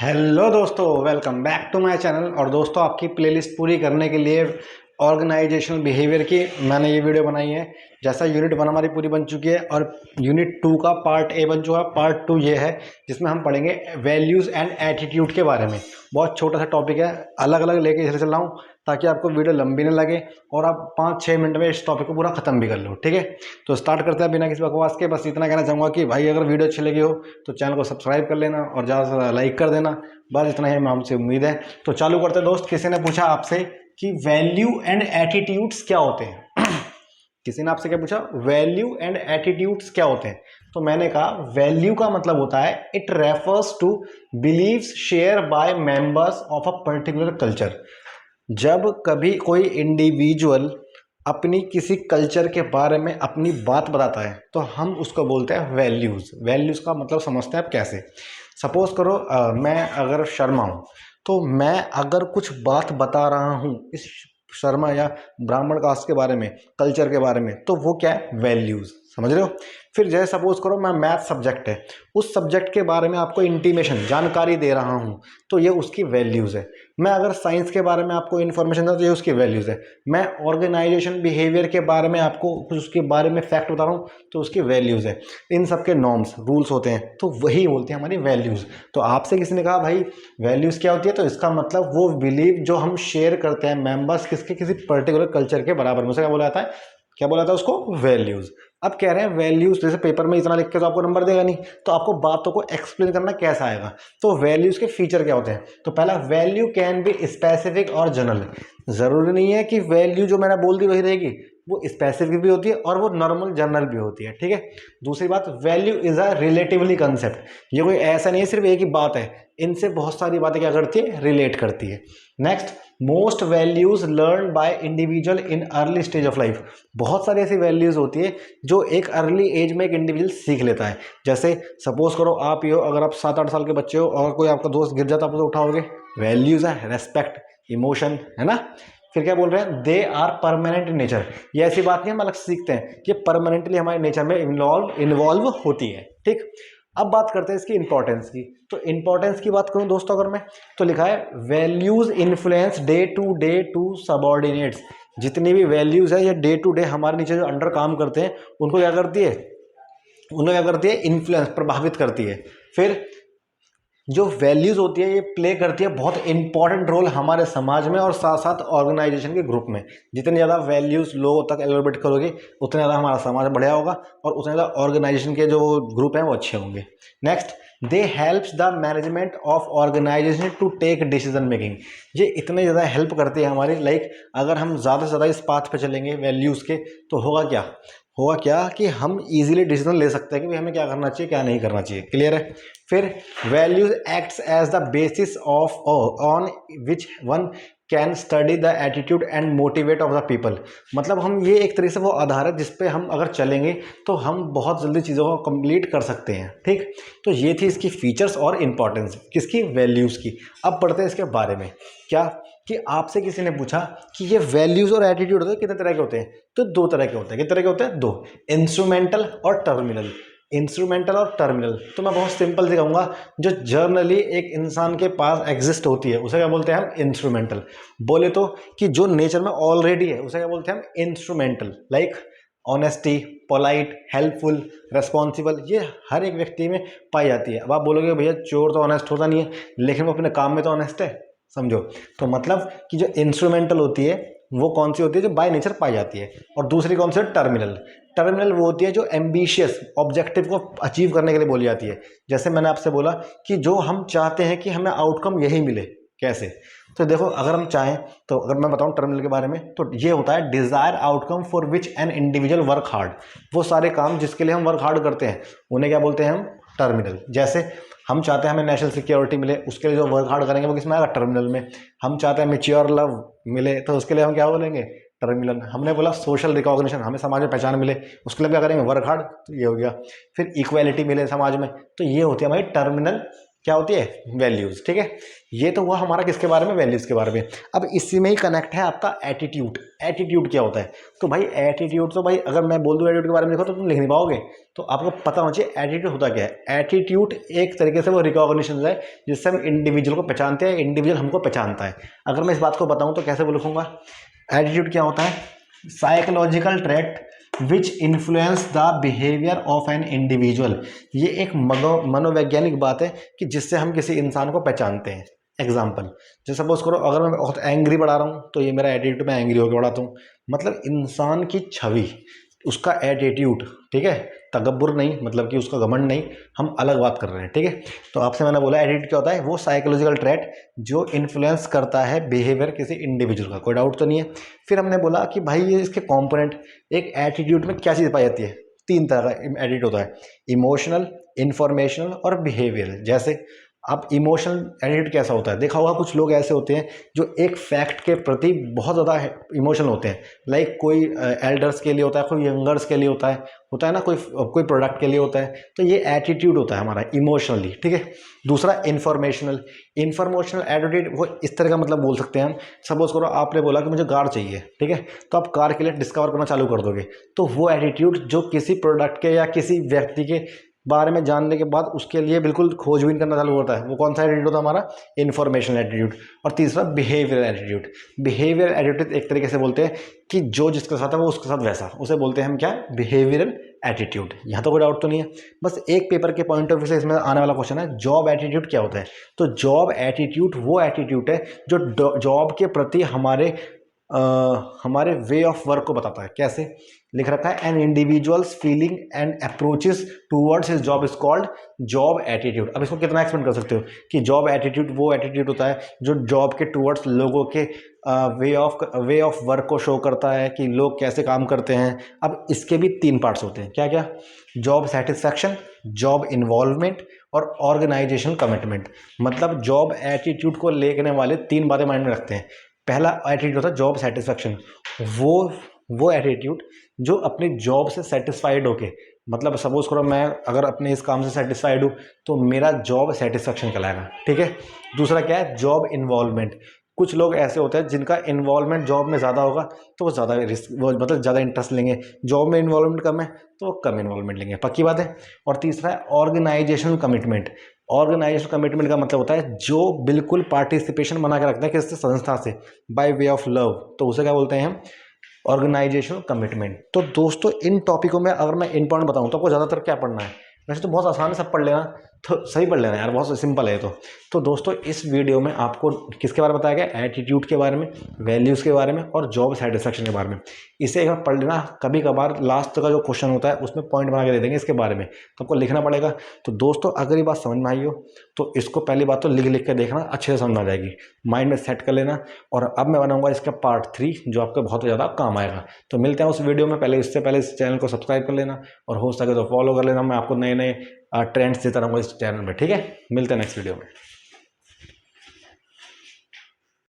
Hello दोस्तों, welcome back to my channel. और दोस्तों, आपकी प्लेलिस्ट पूरी करने के लिए ऑर्गेनाइजेशनल बिहेवियर की मैंने ये वीडियो बनाई है। जैसा यूनिट 1 हमारी पूरी बन चुकी है और यूनिट 2 का पार्ट ए बन चुका है। पार्ट 2 ये है जिसमें हम पढ़ेंगे वैल्यूज़ एंड एटीट्यूड के बारे में। बहुत छोटा सा टॉपिक है, अलग अलग लेके इधर चल रहा हूँ ताकि आपको वीडियो लंबी ना लगे और आप 5-6 मिनट में इस टॉपिक को पूरा खत्म भी कर लो। ठीक है, तो स्टार्ट करते हैं बिना किसी बकवास के। बस इतना कहना चाहूँगा कि भाई अगर वीडियो अच्छी लगी हो तो चैनल को सब्सक्राइब कर लेना और ज़्यादा से ज़्यादा लाइक कर देना। बस इतना ही हमसे उम्मीद है। तो चालू करते हैं दोस्त। किसी ने पूछा आपसे कि वैल्यू एंड एटीट्यूड्स क्या होते हैं। किसी ने आपसे क्या पूछा, वैल्यू एंड एटीट्यूड्स क्या होते हैं। तो मैंने कहा वैल्यू का मतलब होता है it refers to believes share by members of a particular culture. जब कभी कोई इंडिविजुअल अपनी किसी कल्चर के बारे में अपनी बात बताता है तो हम उसको बोलते हैं वैल्यूज़। वैल्यूज़ का मतलब समझते हैं आप कैसे। सपोज करो मैं अगर शर्मा हूँ तो मैं अगर कुछ बात बता रहा हूँ इस शर्मा या ब्राह्मण कास्ट के बारे में, कल्चर के बारे में, तो वो क्या है, वैल्यूज़। समझ रहे हो। फिर जैसे सपोज करो मैं मैथ सब्जेक्ट है, उस सब्जेक्ट के बारे में आपको इंटीमेशन जानकारी दे रहा हूँ तो ये उसकी वैल्यूज़ है। मैं अगर साइंस के बारे में आपको इन्फॉर्मेशन दूँ तो ये उसकी वैल्यूज़ है। मैं ऑर्गेनाइजेशन बिहेवियर के बारे में आपको कुछ उसके बारे में फैक्ट बता रहा हूँ तो उसकी वैल्यूज़ है। इन सब के नॉर्म्स रूल्स होते हैं तो वही बोलते हैं हमारी वैल्यूज़। तो आपसे किसी ने कहा भाई वैल्यूज़ क्या होती है, तो इसका मतलब वो बिलीव जो हम शेयर करते हैं मेंबर्स किसके, किसी पर्टिकुलर कल्चर के बराबर में, उसे क्या बोला जाता है, क्या बोला था उसको, वैल्यूज़। अब कह रहे हैं वैल्यूज़, जैसे पेपर में इतना लिख के तो आपको नंबर देगा नहीं, तो आपको बातों को एक्सप्लेन करना कैसा आएगा। तो वैल्यूज़ के फीचर क्या होते हैं। तो पहला, वैल्यू कैन बी स्पेसिफिक और जनरल। ज़रूरी नहीं है कि वैल्यू जो मैंने बोल दी वही रहेगी, वो स्पेसिफिक भी होती है और वो नॉर्मल जनरल भी होती है। ठीक है। दूसरी बात, value is a relatively concept. ये कोई ऐसा नहीं है सिर्फ एक ही बात है, इनसे बहुत सारी बातें क्या करती है, रिलेट करती है। Next, most values learn by individual in early stage of life. बहुत सारी ऐसी वैल्यूज होती है जो एक अर्ली एज में एक इंडिविजुअल सीख लेता है। जैसे सपोज करो आप ही हो, अगर आप 7-8 साल के बच्चे हो और कोई आपका दोस्त गिर जाता है आप उसे उठाओगे, वैल्यूज है, रेस्पेक्ट, इमोशन, है ना। फिर क्या बोल रहे हैं, they are permanent in nature. ये ऐसी बात नहीं हम अलग सीखते हैं, ये परमानेंटली हमारे नेचर में इन्वॉल्व होती है। ठीक। अब बात करते हैं इसकी इंपॉर्टेंस की। तो इंपॉर्टेंस की बात करूं दोस्तों अगर मैं, तो लिखा है values influence they to subordinates. जितनी भी वैल्यूज है ये डे टू डे हमारे नीचे जो अंडर काम करते हैं उनको क्या करती है, उन्हें क्या करती है, इन्फ्लुएंस, प्रभावित करती है। फिर जो वैल्यूज होती है ये प्ले करती है बहुत इंपॉर्टेंट रोल हमारे समाज में और साथ साथ ऑर्गेनाइजेशन के ग्रुप में। जितनी ज़्यादा वैल्यूज लोगों तक एलोबरेट करोगे उतना ज़्यादा हमारा समाज बढ़िया होगा और उतना ज़्यादा ऑर्गेनाइजेशन के जो ग्रुप हैं वो अच्छे होंगे। Next, they helps the management of organisation to take decision making. ये इतने ज़्यादा हेल्प करती है हमारी, लाइक अगर हम ज़्यादा से ज़्यादा इस पाथ पे चलेंगे वैल्यूज़ के तो होगा क्या कि हम इजीली डिसीजन ले सकते हैं कि भाई हमें क्या करना चाहिए क्या नहीं करना चाहिए। क्लियर है। फिर values acts as the basis of on which one can study the attitude and motivate of the people. मतलब हम ये एक तरीके से वो आधार है जिस पे हम अगर चलेंगे तो हम बहुत जल्दी चीज़ों को कंप्लीट कर सकते हैं। ठीक। तो ये थी इसकी फीचर्स और इम्पॉर्टेंस किसकी, वैल्यूज़ की। अब पढ़ते हैं इसके बारे में। क्या कि आपसे किसी ने पूछा कि ये वैल्यूज और एटीट्यूड होते हैं कितने तरह के होते हैं, तो 2 तरह के होते हैं। कितने तरह के होते हैं, 2, इंस्ट्रूमेंटल और टर्मिनल। इंस्ट्रूमेंटल और टर्मिनल तो मैं बहुत सिंपल से कहूँगा, जो जर्नली एक इंसान के पास एग्जिस्ट होती है उसे क्या बोलते हैं हम, इंस्ट्रूमेंटल। बोले तो कि जो नेचर में ऑलरेडी है उसे क्या बोलते हैं हम, instrumental. Like honesty, polite, helpful, responsible, ये हर एक व्यक्ति में पाई जाती है। अब आप बोलोगे भैया चोर तो ऑनेस्ट होता नहीं है लेकिन वो अपने काम में तो ऑनेस्ट है, समझो। तो मतलब कि जो इंस्ट्रूमेंटल होती है वो कौन सी होती है, जो बाय नेचर पाई जाती है। और दूसरी कौन सी है, टर्मिनल। टर्मिनल वो होती है जो एम्बिशियस ऑब्जेक्टिव को अचीव करने के लिए बोली जाती है। जैसे मैंने आपसे बोला कि जो हम चाहते हैं कि हमें आउटकम यही मिले, कैसे। तो देखो अगर हम चाहें तो अगर मैं बताऊं टर्मिनल के बारे में तो ये होता है desire outcome for which an individual work hard. वो सारे काम जिसके लिए हम वर्क हार्ड करते हैं उन्हें क्या बोलते हैं हम, टर्मिनल। जैसे हम चाहते हैं हमें नेशनल सिक्योरिटी मिले, उसके लिए जो वर्क हार्ड करेंगे वो किसमें आएगा, टर्मिनल में। हम चाहते हैं मेच्योर लव मिले तो उसके लिए हम क्या बोलेंगे, टर्मिनल। हमने बोला सोशल रिकॉग्निशन, हमें समाज में पहचान मिले, उसके लिए क्या करेंगे, वर्क हार्ड, तो ये हो गया। फिर इक्वालिटी मिले समाज में, तो ये होती है हमारी टर्मिनल क्या होती है, वैल्यूज़। ठीक है, ये तो हुआ हमारा किसके बारे में, वैल्यूज़ के बारे में। अब इसी में ही कनेक्ट है आपका एटीट्यूड। एटीट्यूड क्या होता है, तो भाई एटीट्यूड तो भाई अगर मैं बोल दूँ एटीट्यूड के बारे में लिखो तो तुम लिख नहीं पाओगे, तो आपको पता होना चाहिए एटीट्यूड होता क्या है। एटीट्यूड एक तरीके से वो रिकॉग्निशन है जिससे हम इंडिविजुअल को पहचानते हैं, इंडिविजुअल हमको पहचानता है। अगर मैं इस बात को बताऊँ तो कैसे वो लिखूँगा, एटीट्यूड क्या होता है, psychological trait which influence the behaviour of an individual. ये एक मनोवैज्ञानिक बात है कि जिससे हम किसी इंसान को पहचानते हैं। एग्जाम्पल, जैसे सपोज करो अगर मैं बहुत एंग्री बढ़ा रहा हूँ तो ये मेरा एटीट्यूड, मैं एंग्री होकर बढ़ाता हूँ। मतलब इंसान की छवि, उसका एटीट्यूड, ठीक है, तकब्बुर नहीं, मतलब कि उसका घमंड नहीं, हम अलग बात कर रहे हैं। ठीक है, तो आपसे मैंने बोला एटीट्यूड क्या होता है, वो साइकोलॉजिकल ट्रेट जो इन्फ्लुएंस करता है बिहेवियर किसी इंडिविजुअल का, कोई डाउट तो नहीं है। फिर हमने बोला कि भाई ये इसके कंपोनेंट, एक एटीट्यूड में क्या चीज़ पाई जाती है, तीन तरह का एटीट्यूड होता है, इमोशनल, इंफॉर्मेशनल और बिहेवियर। जैसे अब इमोशनल एटीट्यूड कैसा होता है, देखा होगा कुछ लोग ऐसे होते हैं जो एक फैक्ट के प्रति बहुत ज़्यादा इमोशनल होते हैं। लाइक कोई एल्डर्स के लिए होता है, कोई यंगर्स के लिए होता है ना, कोई प्रोडक्ट के लिए होता है। तो ये एटीट्यूड होता है हमारा इमोशनली। ठीक है, दूसरा इंफॉर्मेशनल एटीट्यूड, वो इस तरह का मतलब बोल सकते हैं हम। सपोज करो आपने बोला कि मुझे कार चाहिए, ठीक है, तो आप कार के लिए डिस्कवर करना चालू कर दोगे। तो वो एटीट्यूड जो किसी प्रोडक्ट के या किसी व्यक्ति के बारे में जानने के बाद उसके लिए बिल्कुल खोजबीन करना चालू होता है, वो कौन सा एटीट्यूड होता है हमारा, इन्फॉर्मेशनल एटीट्यूड। और तीसरा बिहेवियरल एटीट्यूड। बिहेवियरल एटीट्यूड एक तरीके से बोलते हैं कि जो जिसके साथ है वो उसके साथ वैसा, उसे बोलते हैं हम क्या, बिहेवियरल एटीट्यूड। यहाँ तो कोई डाउट तो नहीं है। बस एक पेपर के पॉइंट ऑफ व्यू से इसमें आने वाला क्वेश्चन है, जॉब एटीट्यूड क्या होता है। तो जॉब एटीट्यूड वो एटीट्यूड है जो जॉब के प्रति हमारे वे ऑफ वर्क को बताता है। कैसे लिख रखा है, an individuals feeling and approaches towards his job is called job attitude. अब इसको कितना एक्सपेंड कर सकते हो कि जॉब एटीट्यूड वो एटीट्यूड होता है जो जॉब के टूवर्ड्स लोगों के वे ऑफ वर्क को शो करता है कि लोग कैसे काम करते हैं। अब इसके भी तीन पार्ट्स होते हैं, क्या क्या, जॉब सेटिस्फैक्शन, जॉब इन्वॉल्वमेंट और ऑर्गेनाइजेशन कमिटमेंट। मतलब जॉब एटीट्यूड को लेने वाले तीन बातें माइंड में रखते हैं। पहला एटीट्यूड होता है जॉब सेटिस्फैक्शन, वो एटीट्यूड जो अपनी जॉब से सेटिस्फाइड होके, मतलब सपोज करो मैं अगर अपने इस काम से सेटिस्फाइड हूँ तो मेरा जॉब सेटिस्फैक्शन कहलाएगा। ठीक है, दूसरा क्या है, जॉब इन्वॉल्वमेंट। कुछ लोग ऐसे होते हैं जिनका इन्वॉल्वमेंट जॉब में ज़्यादा होगा तो वो ज़्यादा रिस्क, वो मतलब ज़्यादा इंटरेस्ट लेंगे। जॉब में इन्वॉल्वमेंट कम है तो वो कम इन्वॉल्वमेंट लेंगे, पक्की बात है। और तीसरा है ऑर्गेनाइजेशनल कमिटमेंट। ऑर्गेनाइजेशन कमिटमेंट का मतलब होता है जो बिल्कुल पार्टिसिपेशन बना के रखता है किसी संस्था से बाय वे ऑफ लव, तो उसे क्या बोलते हैं हम, ऑर्गेनाइजेशनल कमिटमेंट। तो दोस्तों इन टॉपिकों में अगर मैं इन पॉइंट बताऊं तो आपको ज़्यादातर क्या पढ़ना है, वैसे तो बहुत आसान है, सब पढ़ लेना, तो सही पढ़ लेना यार, बहुत सिंपल है तो दोस्तों इस वीडियो में आपको किसके बारे में बताया गया, एटीट्यूड के बारे में, वैल्यूज़ के बारे में और जॉब सेटिस्फैक्शन के बारे में। इसे एक बार पढ़ लेना, कभी कभार लास्ट का जो क्वेश्चन होता है उसमें पॉइंट बना के दे देंगे इसके बारे में, तो आपको लिखना पड़ेगा। तो दोस्तों अगर ये बात समझ में आई हो तो इसको पहली बात तो लिख के देखना, अच्छे से समझ में आ जाएगी, माइंड में सेट कर लेना। और अब मैं बनाऊंगा इसका पार्ट 3 जो आपको बहुत ज़्यादा काम आएगा। तो मिलते हैं उस वीडियो में, पहले इससे पहले इस चैनल को सब्सक्राइब कर लेना और हो सके तो फॉलो कर लेना। मैं आपको नए नए ट्रेंड्स देता रहूँगा इस चैनल में। ठीक है, मिलते हैं नेक्स्ट वीडियो में।